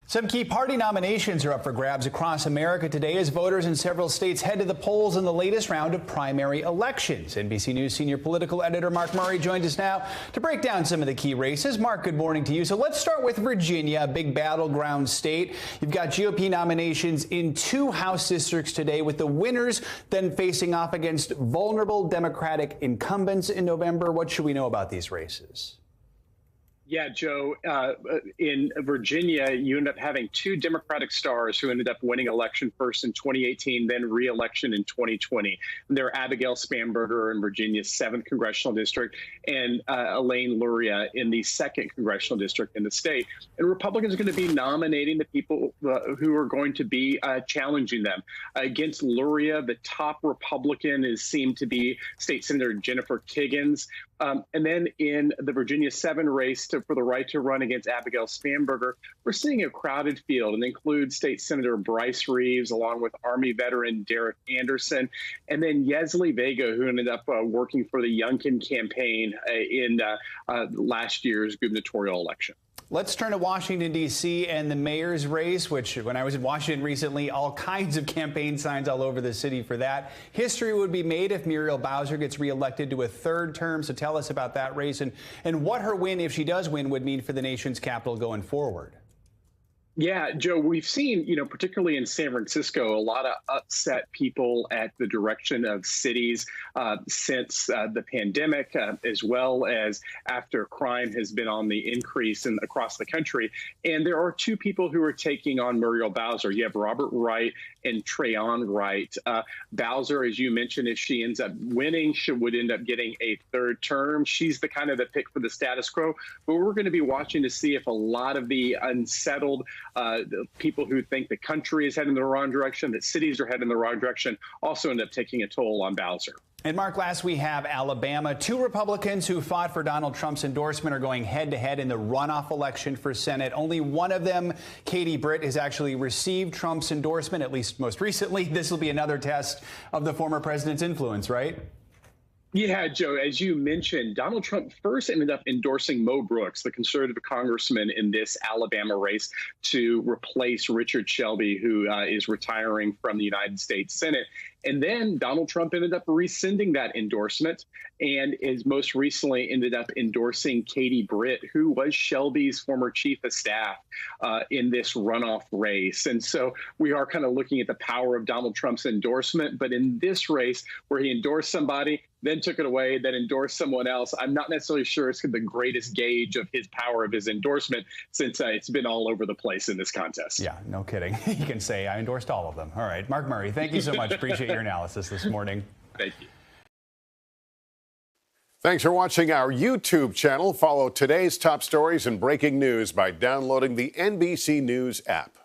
Some key party nominations are up for grabs across America today as voters in several states head to the polls in the latest round of primary elections. NBC News senior political editor Mark Murray joins us now to break down some of the key races. Mark, good morning to you. So let's start with Virginia, a big battleground state. You've got GOP nominations in 2 House districts today, with the winners then facing off against vulnerable Democratic incumbents in November. What should we know about these races? Yeah, Joe, in Virginia, you end up having 2 Democratic stars who ended up winning election first in 2018, then re-election in 2020. And they're Abigail Spanberger in Virginia's 7th congressional district and Elaine Luria in the 2nd congressional district in the state. And Republicans are going to be nominating the people who are going to be challenging them. Against Luria, the top Republican is seemed to be State Senator Jennifer Kiggans. And then in the Virginia 7 race for the right to run against Abigail Spanberger, we're seeing a crowded field and includes State Senator Bryce Reeves, along with Army veteran Derek Anderson, and then Yesley Vega, who ended up working for the Youngkin campaign in last year's gubernatorial election. Let's turn to Washington, D.C. and the mayor's race, which when I was in Washington recently, all kinds of campaign signs all over the city for that. History would be made if Muriel Bowser gets reelected to a 3rd term. So tell us about that race and what her win, if she does win, would mean for the nation's capital going forward. Yeah, Joe, we've seen, particularly in San Francisco, a lot of upset people at the direction of cities since the pandemic, as well as after crime has been on the increase across the country. And there are 2 people who are taking on Muriel Bowser. You have Robert Wright and Trayon Wright. Bowser, as you mentioned, if she ends up winning, she would end up getting a 3rd term. She's the kind of the pick for the status quo. But we're going to be watching to see if a lot of the unsettled the people who think the country is heading in the wrong direction, that cities are heading in the wrong direction, also end up taking a toll on Bowser. And Mark, last we have Alabama. 2 Republicans who fought for Donald Trump's endorsement are going head-to-head in the runoff election for Senate. Only one of them, Katie Britt, has actually received Trump's endorsement, at least most recently. This will be another test of the former president's influence, right? Yeah, Joe, as you mentioned, Donald Trump first ended up endorsing Mo Brooks, the conservative congressman in this Alabama race, to replace Richard Shelby, who is retiring from the United States Senate. And then Donald Trump ended up rescinding that endorsement and is most recently ended up endorsing Katie Britt, who was Shelby's former chief of staff in this runoff race. And so we are kind of looking at the power of Donald Trump's endorsement. But in this race where he endorsed somebody, then took it away, then endorsed someone else, I'm not necessarily sure it's the greatest gauge of his power of his endorsement, since it's been all over the place in this contest. Yeah, no kidding. You can say I endorsed all of them. All right. Mark Murray, thank you so much. Appreciate your analysis this morning. Thank you. Thanks for watching our YouTube channel. Follow today's top stories and breaking news by downloading the NBC News app.